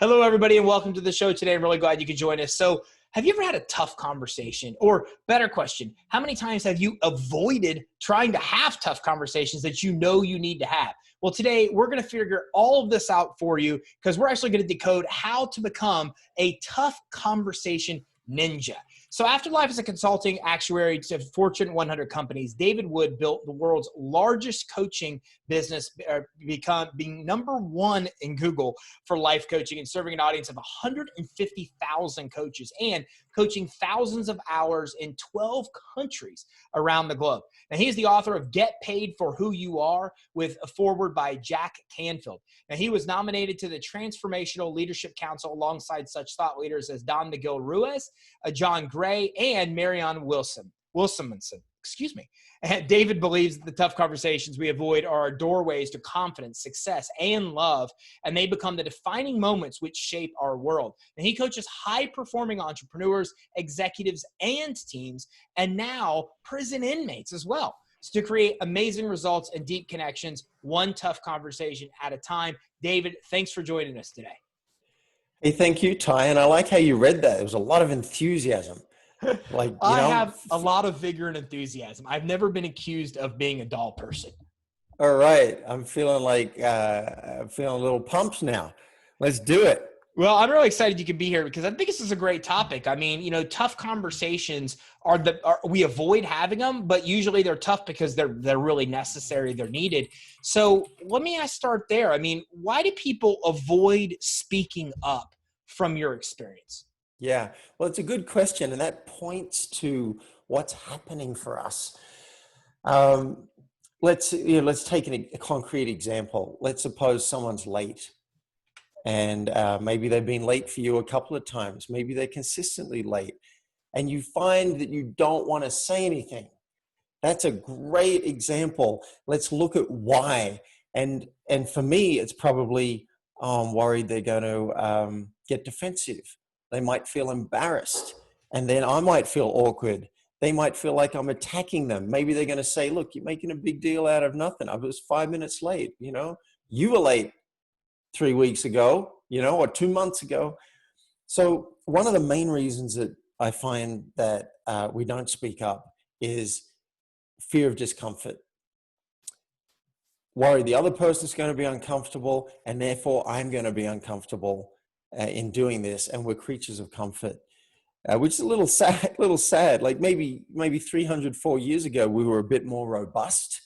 Hello, everybody, and welcome to the show today. I'm really glad you could join us. So, have you ever had a tough conversation? Or, better question, how many times have you avoided trying to have tough conversations that you know you need to have? Well, today we're going to figure all of this out for you because we're actually going to decode how to become a tough conversation ninja. So, after life as a consulting actuary to Fortune 100 companies, David Wood built the world's largest coaching business, being number one in Google for life coaching and serving an audience of 150,000 coaches and coaching thousands of hours in 12 countries around the globe. Now, he's the author of Get Paid for Who You Are with a foreword by Jack Canfield. Now, he was nominated to the Transformational Leadership Council alongside such thought leaders as Don Miguel Ruiz, John Gray, and Marianne Williamson. Excuse me. And David believes that the tough conversations we avoid are our doorways to confidence, success, and love, and they become the defining moments which shape our world. And he coaches high-performing entrepreneurs, executives, and teams, and now prison inmates as well, to create amazing results and deep connections, one tough conversation at a time. David, thanks for joining us today. Hey, thank you, Ty. And I like how you read that. There was a lot of enthusiasm. I have a lot of vigor and enthusiasm. I've never been accused of being a dull person. All right. I'm feeling I'm feeling a little pumped now. Let's do it. Well, I'm really excited you could be here because I think this is a great topic. I mean, tough conversations we avoid having them, but usually they're tough because they're really necessary. They're needed. So let me start there. I mean, why do people avoid speaking up from your experience? Yeah, well, it's a good question, and that points to what's happening for us. Let's take a concrete example. Let's suppose someone's late, and maybe they've been late for you a couple of times. Maybe they're consistently late, and you find that you don't want to say anything. That's a great example. Let's look at why. And for me, it's probably I'm worried they're going to get defensive. They might feel embarrassed, and then I might feel awkward. They might feel like I'm attacking them. Maybe they're going to say, look, you're making a big deal out of nothing. I was 5 minutes late. You were late 3 weeks ago, or 2 months ago. So one of the main reasons that I find that we don't speak up is fear of discomfort. Worry the other person's going to be uncomfortable, and therefore I'm going to be uncomfortable in doing this, and we're creatures of comfort, which is a little sad. Like maybe 304 years ago, we were a bit more robust.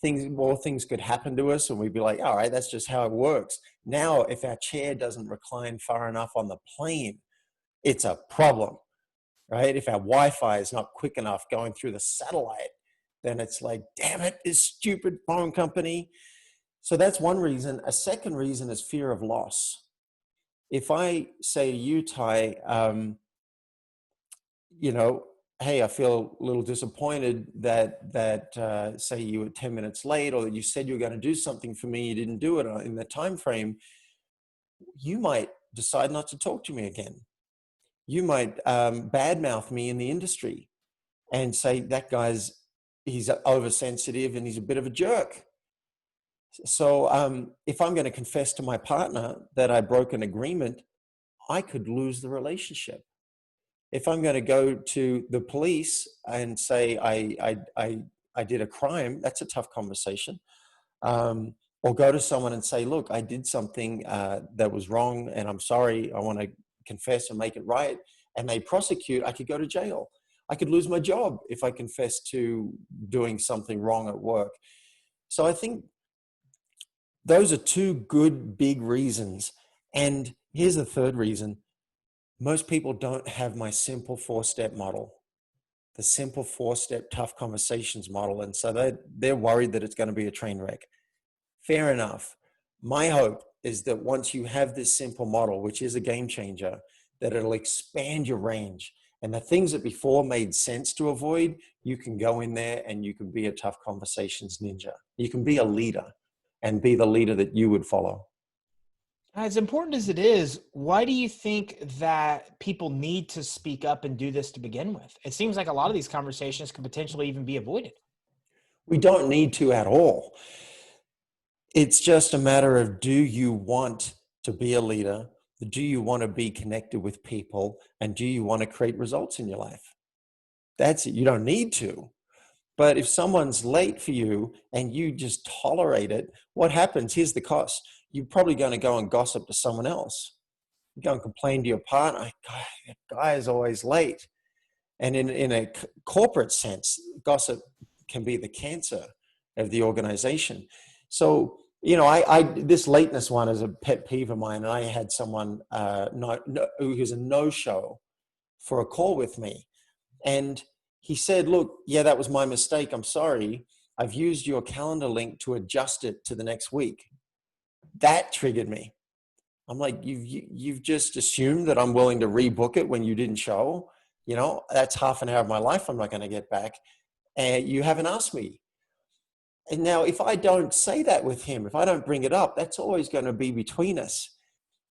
More things could happen to us, and we'd be like, all right, that's just how it works. Now, if our chair doesn't recline far enough on the plane, it's a problem, right? If our Wi-Fi is not quick enough going through the satellite, then it's like, damn it, this stupid phone company. So that's one reason. A second reason is fear of loss. If I say to you, Ty, hey, I feel a little disappointed that say you were 10 minutes late, or that you said you were going to do something for me, you didn't do it in the time frame, you might decide not to talk to me again. You might badmouth me in the industry and say that he's oversensitive and he's a bit of a jerk. So if I'm going to confess to my partner that I broke an agreement, I could lose the relationship. If I'm going to go to the police and say I did a crime, that's a tough conversation. Or go to someone and say, look, I did something that was wrong and I'm sorry, I want to confess and make it right. And they prosecute, I could go to jail. I could lose my job if I confess to doing something wrong at work. So I think those are two good, big reasons. And here's the third reason. Most people don't have my simple 4-step model, the simple 4-step tough conversations model. And so they're worried that it's going to be a train wreck. Fair enough. My hope is that once you have this simple model, which is a game changer, that it'll expand your range. And the things that before made sense to avoid, you can go in there and you can be a tough conversations ninja. You can be a leader and be the leader that you would follow. As important as it is, why do you think that people need to speak up and do this to begin with? It seems like a lot of these conversations could potentially even be avoided. We don't need to at all. It's just a matter of, do you want to be a leader? Do you want to be connected with people, and do you want to create results in your life? That's it. You don't need to. But if someone's late for you and you just tolerate it, what happens? Here's the cost. You're probably going to go and gossip to someone else. You go and complain to your partner, "God, that guy is always late." And in a corporate sense, gossip can be the cancer of the organization. So, this lateness one is a pet peeve of mine. And I had someone who was a no-show for a call with me. And he said, "Look, yeah, that was my mistake. I'm sorry. I've used your calendar link to adjust it to the next week." That triggered me. I'm like, you've just assumed that I'm willing to rebook it when you didn't show. That's half an hour of my life I'm not going to get back. And you haven't asked me. And now if I don't say that with him, if I don't bring it up, that's always going to be between us.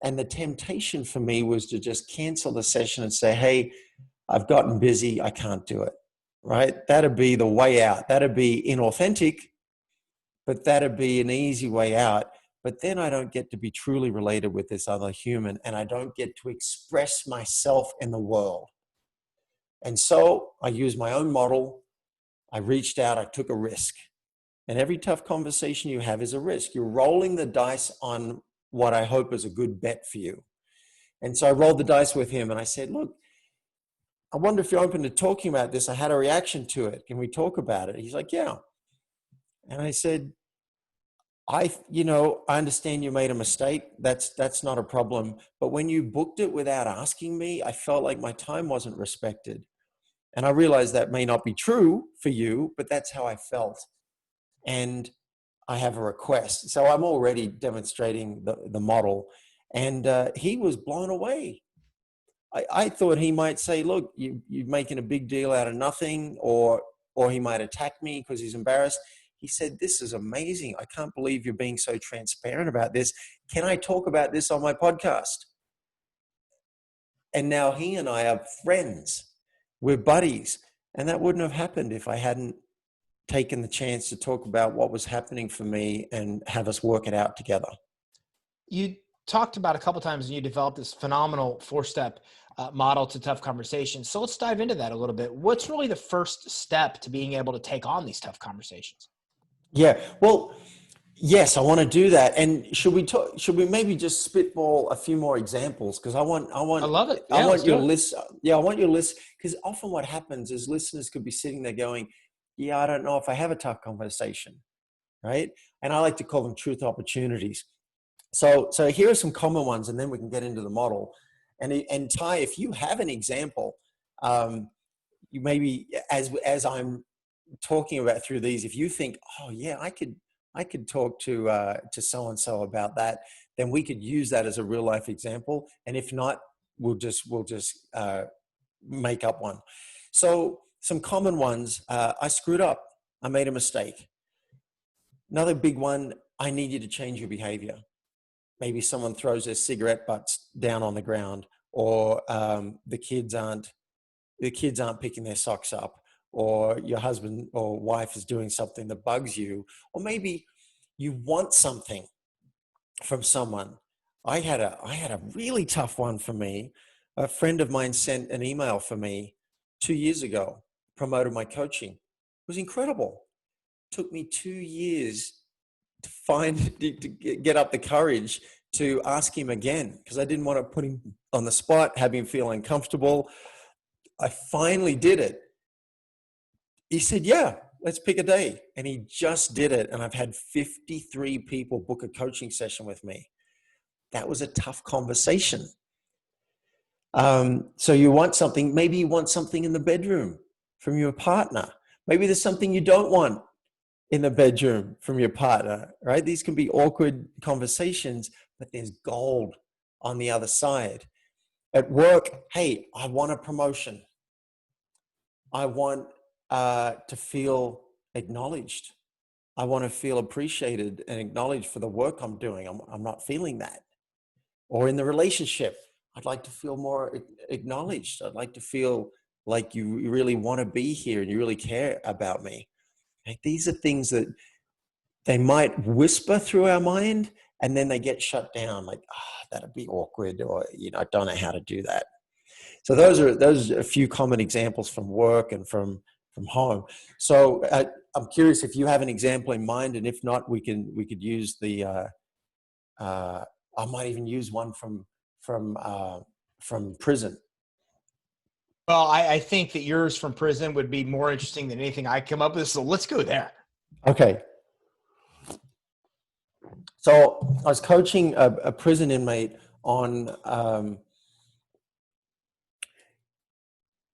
And the temptation for me was to just cancel the session and say, "Hey, I've gotten busy. I can't do it." Right? That'd be the way out. That'd be inauthentic, but that'd be an easy way out. But then I don't get to be truly related with this other human, and I don't get to express myself in the world. And so I used my own model. I reached out, I took a risk. And every tough conversation you have is a risk. You're rolling the dice on what I hope is a good bet for you. And so I rolled the dice with him and I said, "Look, I wonder if you're open to talking about this. I had a reaction to it. Can we talk about it?" He's like, "Yeah." And I said, I understand you made a mistake. That's not a problem. But when you booked it without asking me, I felt like my time wasn't respected. And I realize that may not be true for you, but that's how I felt. And I have a request. So I'm already demonstrating the model. And he was blown away. I thought he might say, "Look, you're making a big deal out of nothing," or he might attack me because he's embarrassed. He said, "This is amazing. I can't believe you're being so transparent about this. Can I talk about this on my podcast?" And now he and I are friends. We're buddies. And that wouldn't have happened if I hadn't taken the chance to talk about what was happening for me and have us work it out together. You talked about a couple times and you developed this phenomenal 4-step model to tough conversations. So let's dive into that a little bit. What's really the first step to being able to take on these tough conversations? Yeah, well, yes, I want to do that. And should we maybe just spitball a few more examples? Because I love it. I want your list. Yeah, I want your list. Because often what happens is listeners could be sitting there going, "Yeah, I don't know if I have a tough conversation," right? And I like to call them truth opportunities. So here are some common ones, and then we can get into the model. And Ty, if you have an example, you maybe as I'm talking about through these, if you think, "Oh yeah, I could talk to so and so about that," then we could use that as a real life example. And if not, we'll just make up one. So some common ones: I screwed up. I made a mistake. Another big one: I need you to change your behavior. Maybe someone throws their cigarette butts down on the ground, or the kids aren't picking their socks up, or your husband or wife is doing something that bugs you, or maybe you want something from someone. I had a really tough one for me. A friend of mine sent an email for me 2 years ago, promoted my coaching. It was incredible. It took me 2 years to get up the courage to ask him again, because I didn't want to put him on the spot, have him feel uncomfortable. I finally did it. He said, "Yeah, let's pick a day." And he just did it. And I've had 53 people book a coaching session with me. That was a tough conversation. So you want something, maybe you want something in the bedroom from your partner. Maybe there's something you don't want in the bedroom from your partner, right? These can be awkward conversations, but there's gold on the other side. At work, "Hey, I want a promotion. I want to feel acknowledged. I want to feel appreciated and acknowledged for the work I'm doing. I'm not feeling that." Or in the relationship, "I'd like to feel more acknowledged. I'd like to feel like you really want to be here and you really care about me." Like, these are things that they might whisper through our mind, and then they get shut down, like, that'd be awkward, or, I don't know how to do that. So those are a few common examples from work and from home. So I'm curious if you have an example in mind, and if not, we could use the I might even use one from prison. Well, I think that yours from prison would be more interesting than anything I come up with. So let's go there. Okay. So I was coaching a prison inmate on,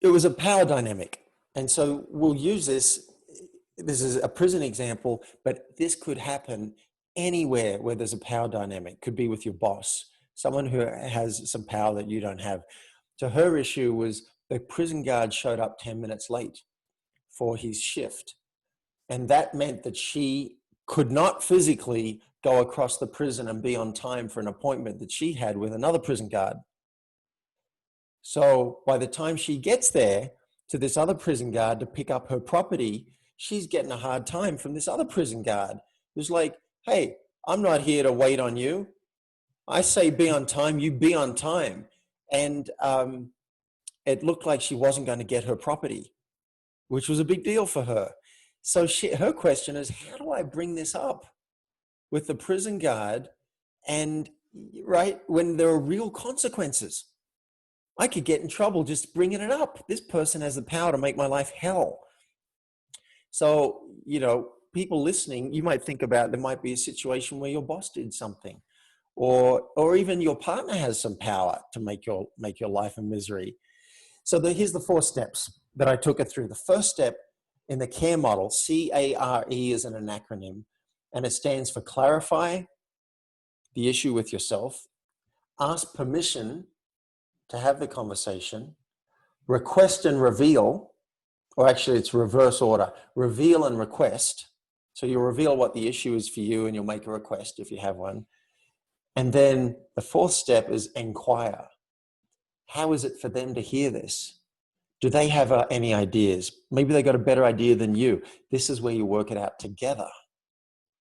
it was a power dynamic. And so we'll use this. This is a prison example, but this could happen anywhere where there's a power dynamic. Could be with your boss, someone who has some power that you don't have. So her issue was the prison guard showed up 10 minutes late for his shift. And that meant that she could not physically go across the prison and be on time for an appointment that she had with another prison guard. So by the time she gets there to this other prison guard to pick up her property, she's getting a hard time from this other prison guard who's like, hey, I'm not here to wait on you. I say be on time, you be on time. And it looked like she wasn't going to get her property, which was a big deal for her. So her question is, how do I bring this up with the prison guard? And right when there are real consequences, I could get in trouble just bringing it up. This person has the power to make my life hell. So, people listening, you might think about, there might be a situation where your boss did something, or even your partner has some power to make your life a misery. So here's the 4 steps that I took her through. The first step in the CARE model, CARE is an acronym, and it stands for clarify the issue with yourself, ask permission to have the conversation, request and reveal, or actually it's reverse order, reveal and request. So you'll reveal what the issue is for you, and you'll make a request if you have one. And then the 4th step is inquire. How is it for them to hear this? Do they have any ideas? Maybe they got a better idea than you. This is where you work it out together.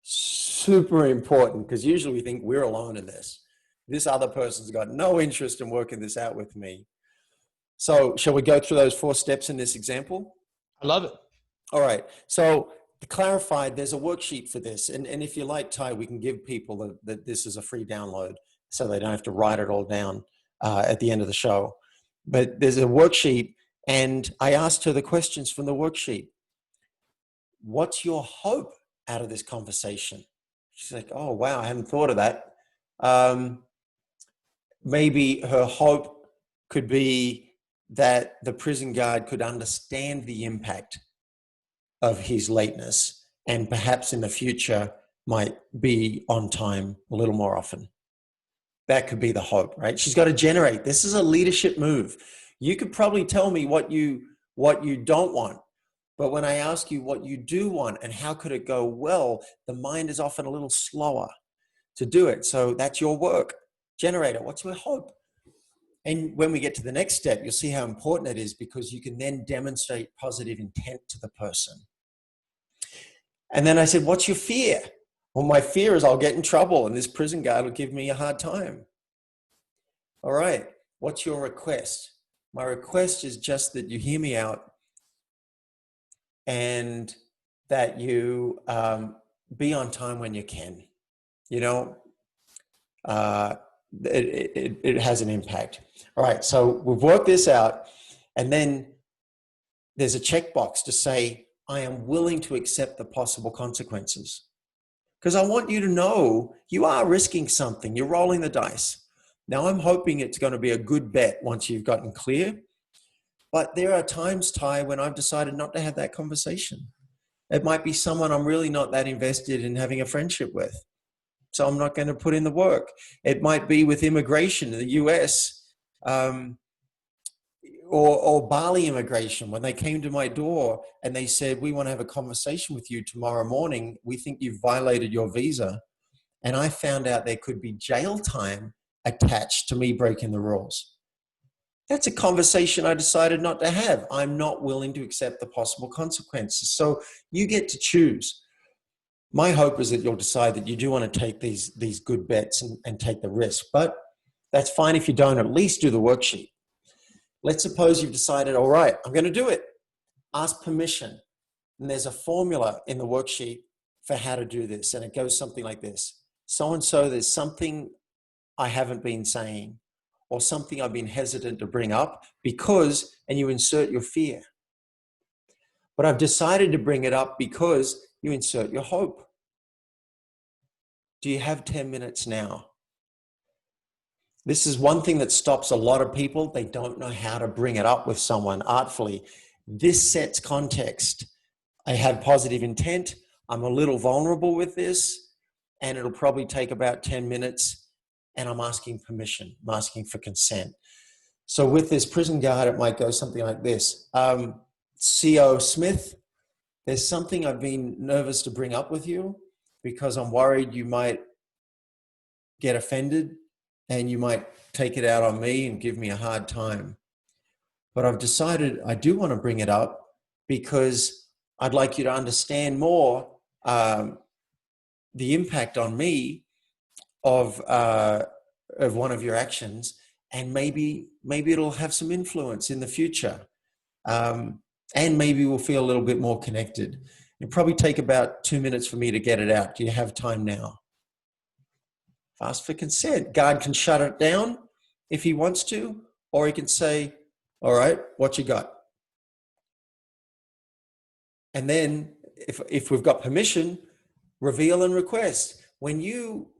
Super important, because usually we think we're alone in this. This other person's got no interest in working this out with me. So shall we go through those 4 steps in this example? I love it. All right. So to clarify, there's a worksheet for this. And if you like, Ty, we can give people that this is a free download so they don't have to write it all down at the end of the show. But there's a worksheet, and I asked her the questions from the worksheet. What's your hope out of this conversation? She's like, oh, wow, I hadn't thought of that. Maybe her hope could be that the prison guard could understand the impact of his lateness, and perhaps in the future might be on time a little more often. That could be the hope, right? She's got to generate. This is a leadership move. You could probably tell me what you don't want, but when I ask you what you do want and how could it go well, the mind is often a little slower to do it. So that's your work. Generate it. What's your hope? And when we get to the next step, you'll see how important it is, because you can then demonstrate positive intent to the person. And then I said, what's your fear? Well, my fear is I'll get in trouble and this prison guard will give me a hard time. All right. What's your request? My request is just that you hear me out and that you be on time when you can. It has an impact. All right. So we've worked this out, and then there's a checkbox to say, I am willing to accept the possible consequences. Because I want you to know you are risking something. You're rolling the dice. Now, I'm hoping it's going to be a good bet once you've gotten clear. But there are times, Ty, when I've decided not to have that conversation. It might be someone I'm really not that invested in having a friendship with. So I'm not going to put in the work. It might be with immigration in the US, or Bali immigration, when they came to my door and they said, we want to have a conversation with you tomorrow morning. We think you've violated your visa. And I found out there could be jail time attached to me breaking the rules. That's a conversation I decided not to have. I'm not willing to accept the possible consequences. So you get to choose. My hope is that you'll decide that you do want to take these good bets and take the risk. But that's fine if you don't. At least do the worksheet. Let's suppose you've decided, all right, I'm going to do it. Ask permission. And there's a formula in the worksheet for how to do this. And it goes something like this. So-and-so, there's something I haven't been saying, or something I've been hesitant to bring up because, and you insert your fear. But I've decided to bring it up because you insert your hope. Do you have 10 minutes now? This is one thing that stops a lot of people. They don't know how to bring it up with someone artfully. This sets context. I have positive intent. I'm a little vulnerable with this, and it'll probably take about 10 minutes, and I'm asking permission. I'm asking for consent. So with this prison guard, it might go something like this. CO Smith, there's something I've been nervous to bring up with you because I'm worried you might get offended and you might take it out on me and give me a hard time. But I've decided I do want to bring it up because I'd like you to understand more the impact on me of one of your actions, and maybe it'll have some influence in the future. And maybe we'll feel a little bit more connected. It'll probably take about 2 minutes for me to get it out. Do you have time now? Ask for consent. Guard can shut it down if he wants to, or he can say, all right, what you got? And then if we've got permission, reveal and request. When you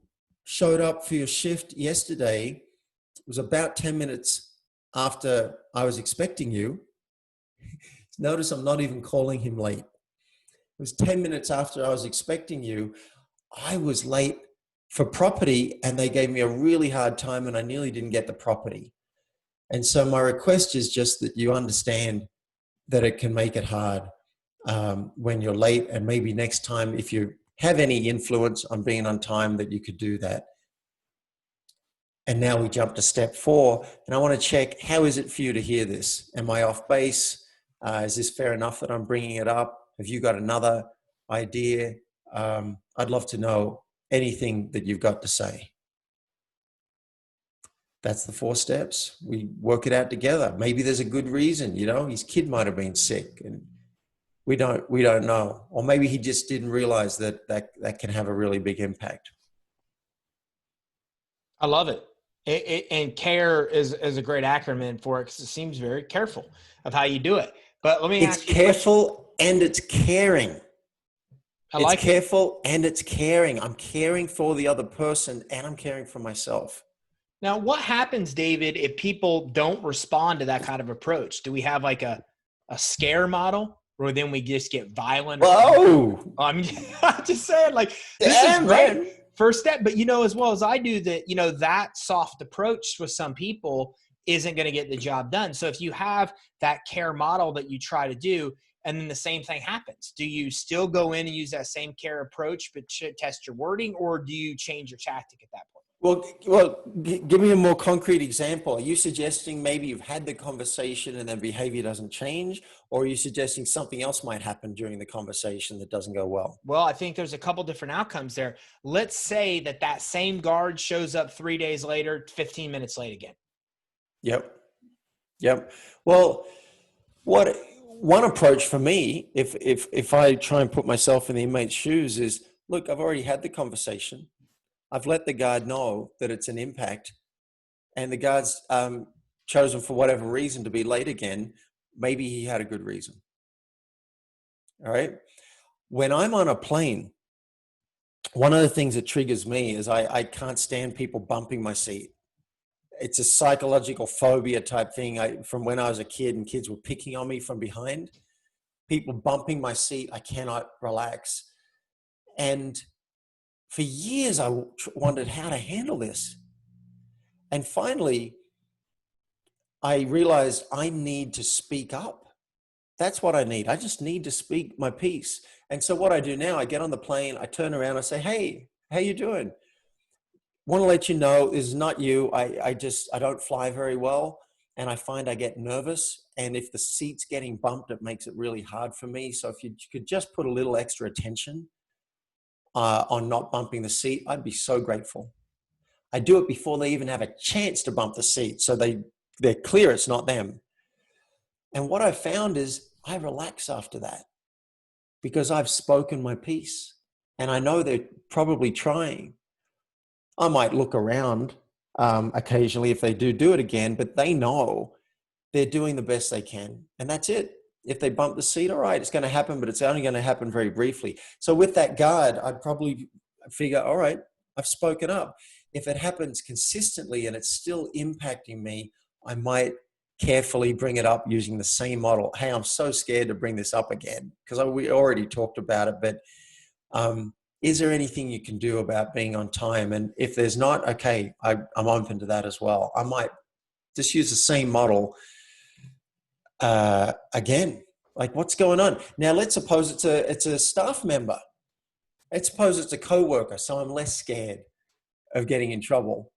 showed up for your shift yesterday, it was about 10 minutes after I was expecting you. Notice I'm not even calling him late. It was 10 minutes after I was expecting you. I was late for property and they gave me a really hard time and I nearly didn't get the property. And so my request is just that you understand that it can make it hard when you're late, and maybe next time, if you have any influence on being on time, that you could do that. And now we jump to step 4, and I want to check, how is it for you to hear this? Am I off base? Is this fair enough that I'm bringing it up? Have you got another idea? I'd love to know anything that you've got to say. That's the 4 steps. We work it out together. Maybe there's a good reason, his kid might have been sick and we don't know. Or maybe he just didn't realize that can have a really big impact. I love it. And CARE is a great acronym for it because it seems very careful of how you do it. But let me ask you. It's careful and it's caring. It's careful and it's caring. I'm caring for the other person and I'm caring for myself. Now, what happens, David, if people don't respond to that kind of approach? Do we have like a scare model, or then we just get violent? Whoa! I'm just saying, like, this is great. First step, but as well as I do that, that soft approach with some people isn't going to get the job done. So if you have that CARE model that you try to do, and then the same thing happens, do you still go in and use that same CARE approach, but test your wording, or do you change your tactic at that point? Well, give me a more concrete example. Are you suggesting maybe you've had the conversation and then behavior doesn't change? Or are you suggesting something else might happen during the conversation that doesn't go well? Well, I think there's a couple different outcomes there. Let's say that same guard shows up 3 days later, 15 minutes late again. Yep. Well, one approach for me, if I try and put myself in the inmate's shoes, is, look, I've already had the conversation. I've let the guard know that it's an impact, and the guard's chosen for whatever reason to be late again. Maybe he had a good reason. All right. When I'm on a plane, one of the things that triggers me is I can't stand people bumping my seat. It's a psychological phobia type thing. From when I was a kid and kids were picking on me from behind, people bumping my seat, I cannot relax. And for years, I wondered how to handle this. And finally, I realized I need to speak up. That's what I need. I just need to speak my piece. And so what I do now, I get on the plane, I turn around, I say, hey, how you doing? Want to let you know, this is not you. I don't fly very well. And I find I get nervous. And if the seat's getting bumped, it makes it really hard for me. So if you could just put a little extra attention on not bumping the seat, I'd be so grateful. I do it before they even have a chance to bump the seat. So they're clear it's not them. And what I found is I relax after that because I've spoken my piece and I know they're probably trying. I might look around occasionally if they do it again, but they know they're doing the best they can. And that's it. If they bump the seat, all right, it's going to happen, but it's only going to happen very briefly. So with that guard, I'd probably figure, all right, I've spoken up. If it happens consistently and it's still impacting me, I might carefully bring it up using the same model. Hey, I'm so scared to bring this up again because we already talked about it, but is there anything you can do about being on time? And if there's not, okay, I'm open to that as well. I might just use the same model again. Like, what's going on? Now, let's suppose it's a staff member. Let's suppose it's a coworker, so I'm less scared of getting in trouble.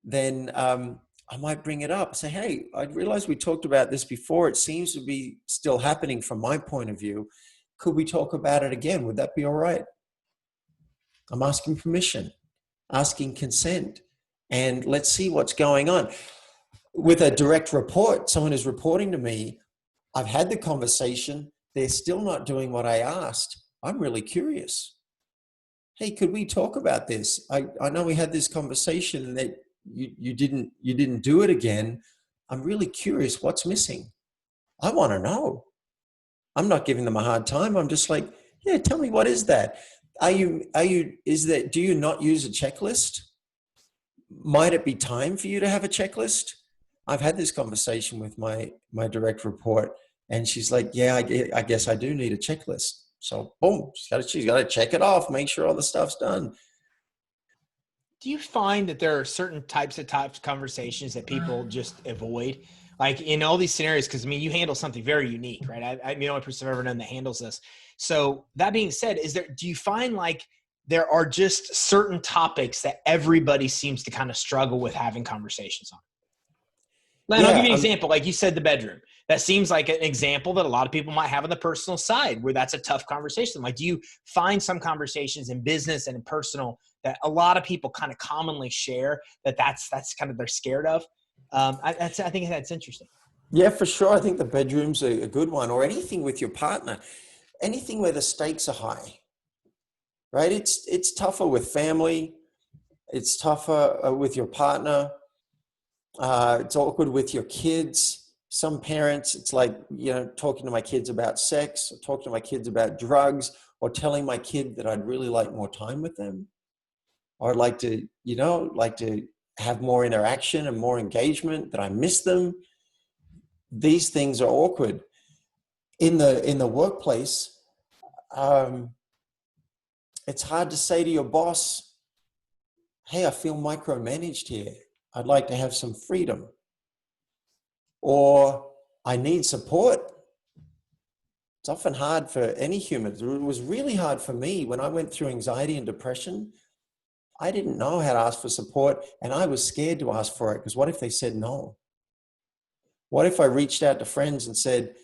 Then I might bring it up. Say, hey, I realize we talked about this before. It seems to be still happening from my point of view. Could we talk about it again? Would that be all right? I'm asking permission, asking consent, and let's see what's going on. With a direct report, someone is reporting to me, I've had the conversation, they're still not doing what I asked. I'm really curious. Hey, could we talk about this? I know we had this conversation and that you didn't do it again. I'm really curious what's missing. I want to know. I'm not giving them a hard time. I'm just like, yeah, tell me, what is that? Do you not use a checklist? Might it be time for you to have a checklist? I've had this conversation with my direct report and she's like, yeah, I guess I do need a checklist. So boom, she's got to check it off, make sure all the stuff's done. Do you find that there are certain types of conversations that people just avoid? Like in all these scenarios, because I mean, you handle something very unique, right? I'm the only person I've ever known that handles this. So that being said, do you find like there are just certain topics that everybody seems to kind of struggle with having conversations on? And I'll give you an example. Like you said, the bedroom. That seems like an example that a lot of people might have on the personal side where that's a tough conversation. Like, do you find some conversations in business and in personal that a lot of people kind of commonly share that's kind of they're scared of? I think that's interesting. Yeah, for sure. I think the bedroom's a good one, or anything with your partner, anything where the stakes are high, right? It's tougher with family. It's tougher with your partner. It's awkward with your kids. Some parents, it's like, talking to my kids about sex, or talking to my kids about drugs, or telling my kid that I'd really like more time with them. Or I'd like to have more interaction and more engagement, that I miss them. These things are awkward. In the workplace, it's hard to say to your boss, hey, I feel micromanaged here. I'd like to have some freedom. Or I need support. It's often hard for any human. It was really hard for me when I went through anxiety and depression. I didn't know how to ask for support, and I was scared to ask for it because what if they said no? What if I reached out to friends and said,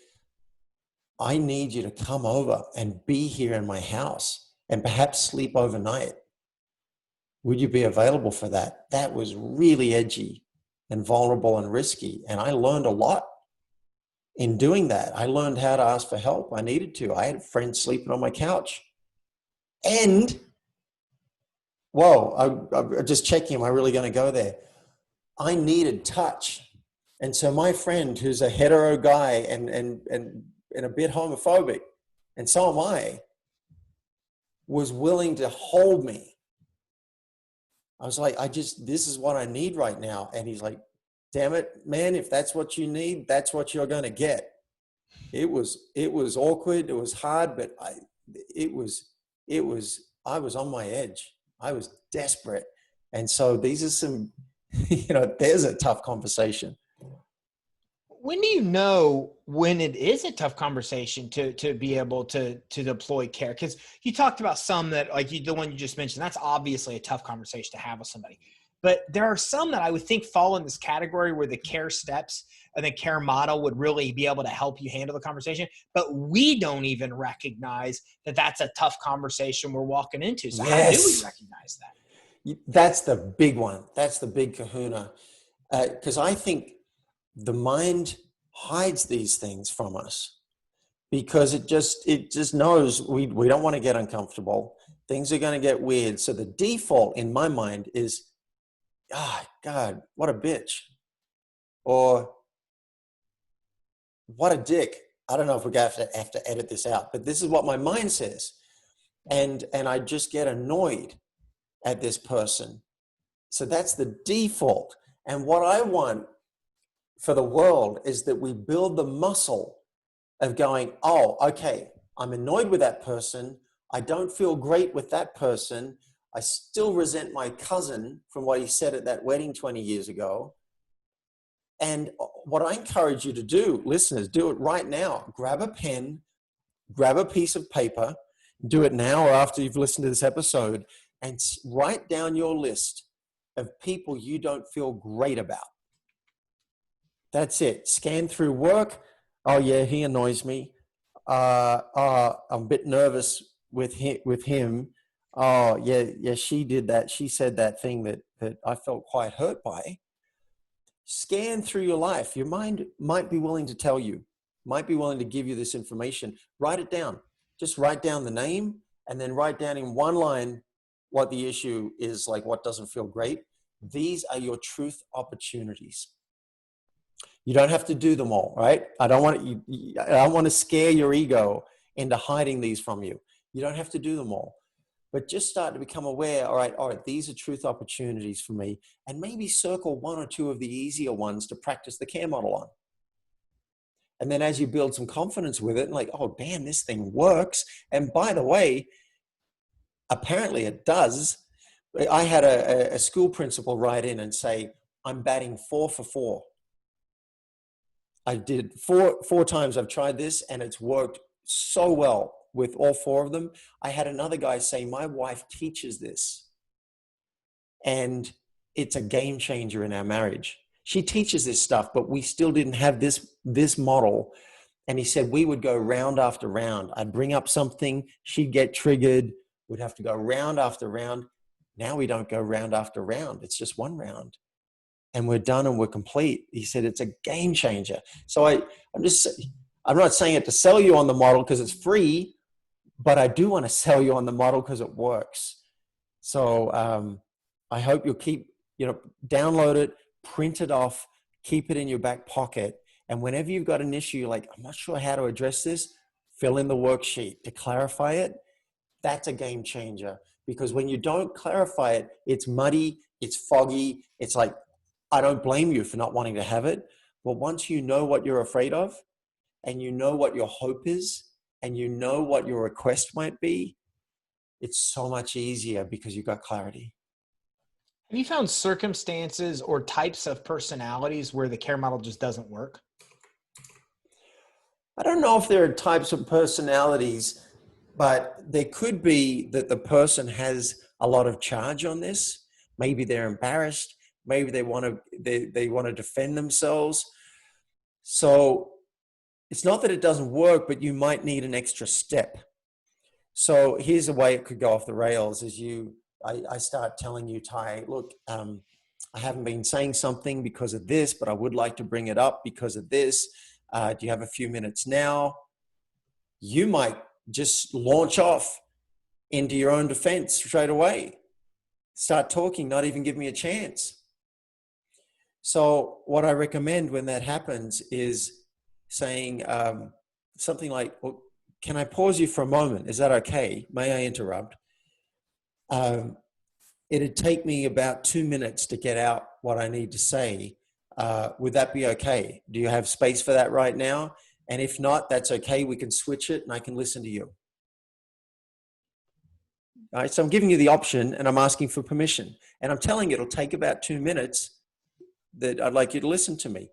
I need you to come over and be here in my house and perhaps sleep overnight? Would you be available for that? That was really edgy and vulnerable and risky. And I learned a lot in doing that. I learned how to ask for help. I needed to. I had friends sleeping on my couch. And, I'm just checking, am I really going to go there? I needed touch. And so my friend, who's a hetero guy and a bit homophobic, and so am I, was willing to hold me. I was like, this is what I need right now. And he's like, damn it, man, if that's what you need, that's what you're going to get. It was awkward. It was hard, but I was on my edge. I was desperate. And so these are some, there's a tough conversation. When do you know when it is a tough conversation to be able to deploy care? Because you talked about some that, like the one you just mentioned, that's obviously a tough conversation to have with somebody. But there are some that I would think fall in this category where the care steps and the care model would really be able to help you handle the conversation. But we don't even recognize that that's a tough conversation we're walking into. So how do we recognize that? That's the big one. That's the big kahuna. Because I think the mind hides these things from us because it just knows we don't want to get uncomfortable. Things are going to get weird. So the default in my mind is, God, what a bitch. Or what a dick. I don't know if we're going to have to edit this out, but this is what my mind says. And I just get annoyed at this person. So that's the default. And what I want for the world is that we build the muscle of going, oh, okay, I'm annoyed with that person. I don't feel great with that person. I still resent my cousin from what he said at that wedding 20 years ago. And what I encourage you to do, listeners, do it right now. Grab a pen, grab a piece of paper, do it now or after you've listened to this episode, and write down your list of people you don't feel great about. That's it. Scan through work. Oh yeah, he annoys me. I'm a bit nervous with him. Oh yeah, she did that. She said that thing that I felt quite hurt by. Scan through your life. Your mind might be willing to tell you, might be willing to give you this information. Write it down. Just write down the name and then write down in one line what the issue is, like what doesn't feel great. These are your truth opportunities. You don't have to do them all, right? I don't want to scare your ego into hiding these from you. You don't have to do them all. But just start to become aware, all right, these are truth opportunities for me. And maybe circle one or two of the easier ones to practice the care model on. And then as you build some confidence with it, like, oh, damn, this thing works. And by the way, apparently it does. I had a school principal write in and say, I'm batting 4 for 4. I did four times I've tried this and it's worked so well with all 4 of them. I had another guy say, my wife teaches this and it's a game changer in our marriage. She teaches this stuff, but we still didn't have this model. And he said, we would go round after round. I'd bring up something, she'd get triggered. We'd have to go round after round. Now we don't go round after round. It's just one round. And we're done and we're complete. He said, it's a game changer. So I'm not saying it to sell you on the model because it's free, but I do want to sell you on the model because it works. So I hope you'll keep, download it, print it off, keep it in your back pocket. And whenever you've got an issue, you're like, I'm not sure how to address this, fill in the worksheet to clarify it. That's a game changer because when you don't clarify it, it's muddy, it's foggy. It's like, I don't blame you for not wanting to have it. But once you know what you're afraid of and you know what your hope is and you know what your request might be, it's so much easier because you've got clarity. Have you found circumstances or types of personalities where the care model just doesn't work? I don't know if there are types of personalities, but there could be that the person has a lot of charge on this. Maybe they're embarrassed. Maybe they want to defend themselves. So it's not that it doesn't work, but you might need an extra step. So here's a way it could go off the rails is I start telling you, Ty, look, I haven't been saying something because of this, but I would like to bring it up because of this. Do you have a few minutes now? You might just launch off into your own defense straight away. Start talking, not even give me a chance. So what I recommend when that happens is saying something like, well, can I pause you for a moment? Is that okay? May I interrupt? It'd take me about 2 minutes to get out what I need to say. Would that be okay? Do you have space for that right now? And if not, that's okay. We can switch it and I can listen to you. All right, so I'm giving you the option and I'm asking for permission. And I'm telling you it'll take about 2 minutes that I'd like you to listen to me.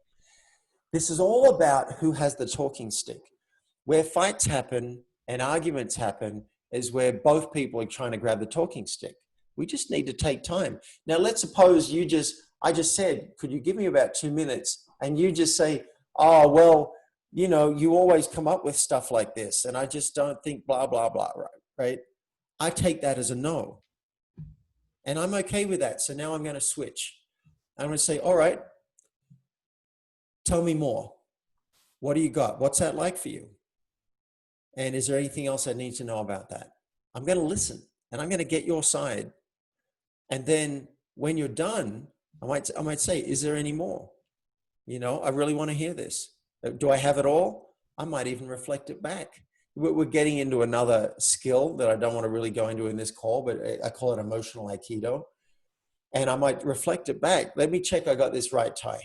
This is all about who has the talking stick. Where fights happen and arguments happen is where both people are trying to grab the talking stick. We just need to take time. Now, let's suppose I just said, could you give me about 2 minutes? And you just say, oh, well, you know, you always come up with stuff like this, and I just don't think blah, blah, blah, right? I take that as a no. And I'm okay with that. So now I'm going to switch. I'm going to say, all right, tell me more. What do you got? What's that like for you? And is there anything else I need to know about that? I'm going to listen, and I'm going to get your side. And then when you're done, I might say, is there any more? You know, I really want to hear this. Do I have it all? I might even reflect it back. We're getting into another skill that I don't want to really go into in this call, but I call it emotional Aikido. And I might reflect it back. Let me check I got this right, Ty.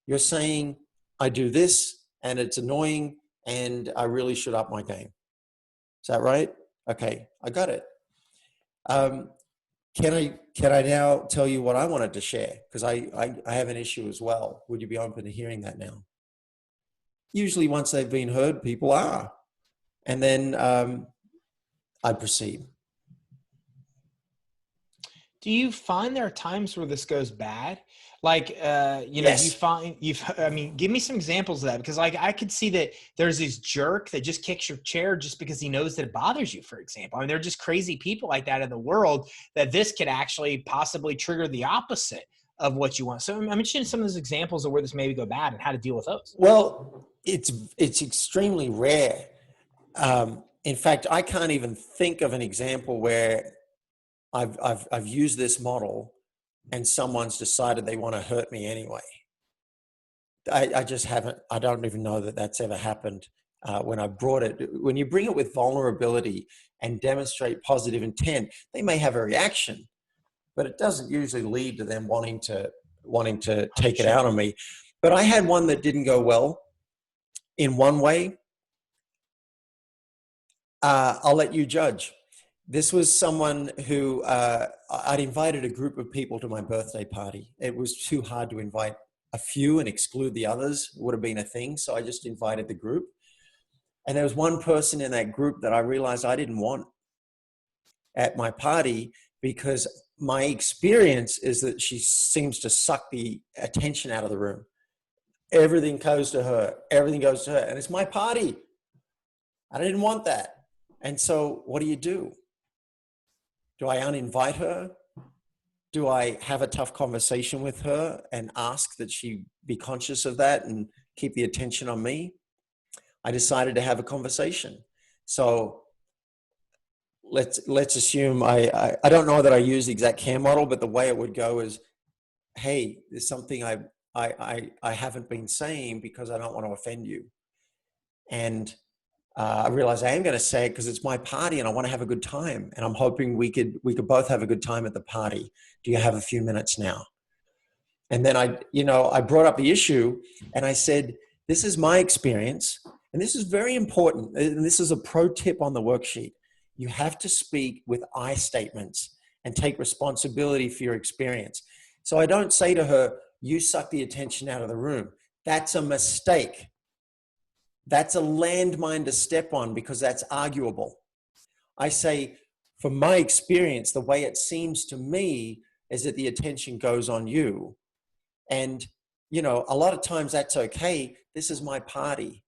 You're saying I do this and it's annoying and I really should up my game. Is that right? Okay, I got it. Can I now tell you what I wanted to share? Because I have an issue as well. Would you be open to hearing that now? Usually once they've been heard, people are. And then I proceed. Do you find there are times where this goes bad? Like, Yes. I mean, give me some examples of that, because like I could see that there's this jerk that just kicks your chair just because he knows that it bothers you, for example. I mean, there are just crazy people like that in the world that this could actually possibly trigger the opposite of what you want. So I'm interested in some of those examples of where this maybe go bad and how to deal with those. Well, it's extremely rare. In fact, I can't even think of an example where I've used this model and someone's decided they want to hurt me anyway. I just haven't. I don't even know that that's ever happened when I brought it. When you bring it with vulnerability and demonstrate positive intent, they may have a reaction, but it doesn't usually lead to them wanting to take it out on me. But I had one that didn't go well in one way. I'll let you judge. This was someone who I'd invited a group of people to my birthday party. It was too hard to invite a few and exclude the others. It would have been a thing. So I just invited the group. And there was one person in that group that I realized I didn't want at my party, because my experience is that she seems to suck the attention out of the room. Everything goes to her. Everything goes to her. And it's my party. I didn't want that. And so what do? Do I uninvite her? Do I have a tough conversation with her and ask that she be conscious of that and keep the attention on me? I decided to have a conversation. So let's assume I don't know that I use the exact care model, but the way it would go is, hey, there's something I haven't been saying because I don't want to offend you. And I realize I am going to say it because it's my party and I want to have a good time. And I'm hoping we could both have a good time at the party. Do you have a few minutes now? And then I brought up the issue and I said, this is my experience. And this is very important. And this is a pro tip on the worksheet. You have to speak with I statements and take responsibility for your experience. So I don't say to her, you suck the attention out of the room. That's a mistake. That's a landmine to step on because that's arguable. I say, from my experience, the way it seems to me is that the attention goes on you. And, a lot of times that's okay. This is my party.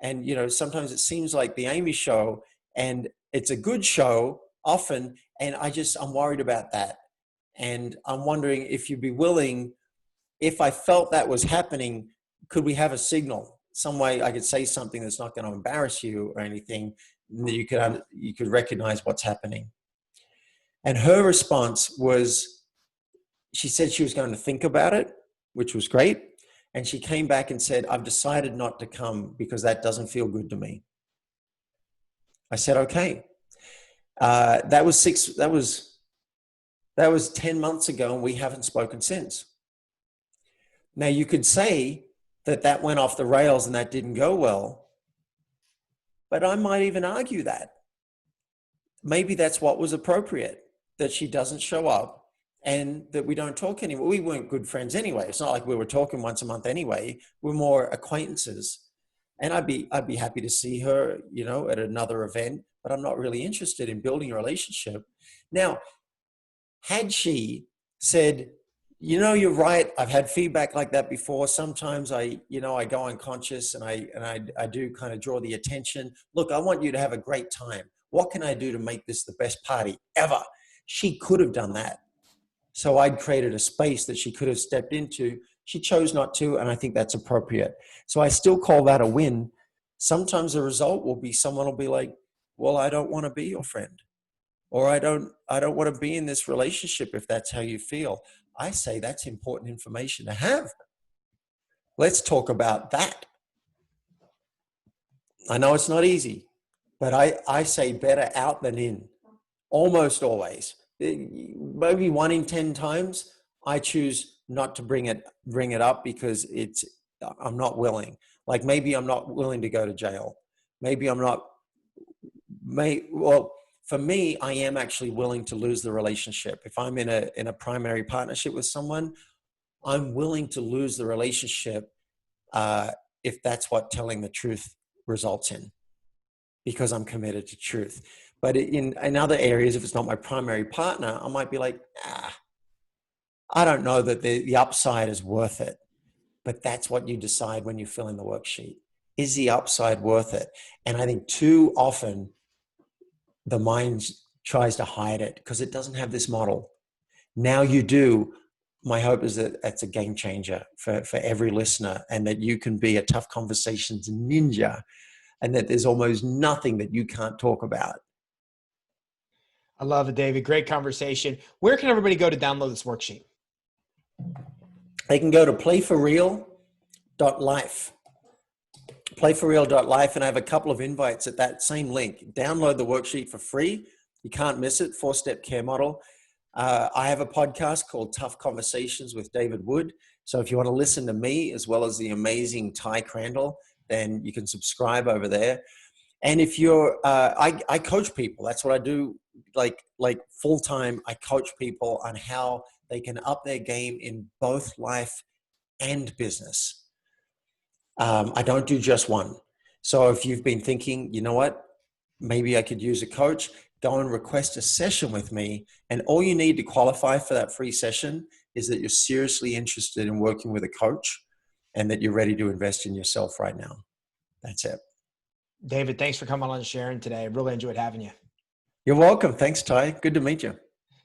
And, sometimes it seems like the Amy show, and it's a good show often. And I'm worried about that. And I'm wondering if you'd be willing, if I felt that was happening, could we have a signal? Some way I could say something that's not going to embarrass you or anything, that you could recognize what's happening. And her response was, she said she was going to think about it, which was great. And she came back and said, I've decided not to come because that doesn't feel good to me. I said, okay. That was 10 months ago and we haven't spoken since. Now you could say that went off the rails and that didn't go well. But I might even argue that maybe that's what was appropriate, that she doesn't show up and that we don't talk anymore. We weren't good friends anyway. It's not like we were talking once a month anyway. We're more acquaintances. And I'd be happy to see her, at another event, but I'm not really interested in building a relationship. Now, Had she said, you know, you're right, I've had feedback like that before. Sometimes I go unconscious and I do kind of draw the attention. Look, I want you to have a great time. What can I do to make this the best party ever? She could have done that. So I'd created a space that she could have stepped into. She chose not to, and I think that's appropriate. So I still call that a win. Sometimes the result will be someone will be like, well, I don't want to be your friend. Or I don't want to be in this relationship if that's how you feel. I say that's important information to have. Let's talk about that. I know it's not easy, but I say better out than in, almost always. Maybe 1 in 10 times, I choose not to bring it up because I'm not willing. Like maybe I'm not willing to go to jail. Maybe I'm not. For me, I am actually willing to lose the relationship. If I'm in a primary partnership with someone, I'm willing to lose the relationship if that's what telling the truth results in, because I'm committed to truth. But in other areas, if it's not my primary partner, I might be like, I don't know that the upside is worth it. But that's what you decide when you fill in the worksheet. Is the upside worth it? And I think too often the mind tries to hide it because it doesn't have this model. Now you do. My hope is that that's a game changer for every listener, and that you can be a tough conversations ninja, and that there's almost nothing that you can't talk about. I love it, David. Great conversation. Where can everybody go to download this worksheet? They can go to playforreal.life. Playforreal.life, and I have a couple of invites at that same link. Download the worksheet for free. You can't miss it. 4-step care model. I have a podcast called Tough Conversations with David Wood. So if you want to listen to me as well as the amazing Ty Crandall, then you can subscribe over there. And if you're, I coach people. That's what I do, like full time. I coach people on how they can up their game in both life and business. I don't do just one. So if you've been thinking, you know what, maybe I could use a coach, go and request a session with me. And all you need to qualify for that free session is that you're seriously interested in working with a coach and that you're ready to invest in yourself right now. That's it. David, thanks for coming on and sharing today. I really enjoyed having you. You're welcome. Thanks, Ty. Good to meet you.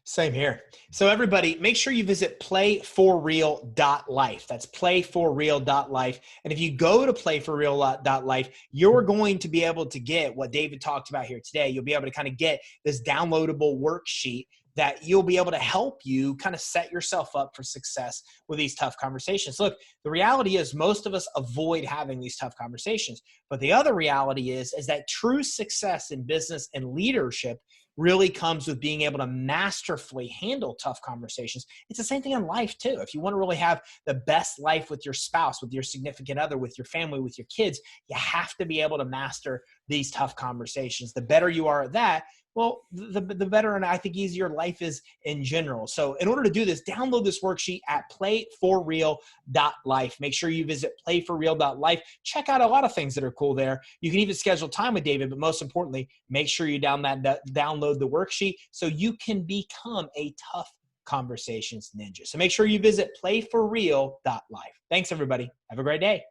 Same here. So everybody, make sure you visit playforreal.life. That's playforreal.life. And if you go to playforreal.life, you're going to be able to get what David talked about here today. You'll be able to kind of get this downloadable worksheet that you'll be able to help you kind of set yourself up for success with these tough conversations. Look, the reality is most of us avoid having these tough conversations. But the other reality is that true success in business and leadership really comes with being able to masterfully handle tough conversations. It's the same thing in life too. If you want to really have the best life with your spouse, with your significant other, with your family, with your kids, you have to be able to master these tough conversations. The better you are at that, well, the better and I think easier life is in general. So in order to do this, download this worksheet at playforreal.life. Make sure you visit playforreal.life. Check out a lot of things that are cool there. You can even schedule time with David, but most importantly, make sure you download the worksheet so you can become a tough conversations ninja. So make sure you visit playforreal.life. Thanks, everybody. Have a great day.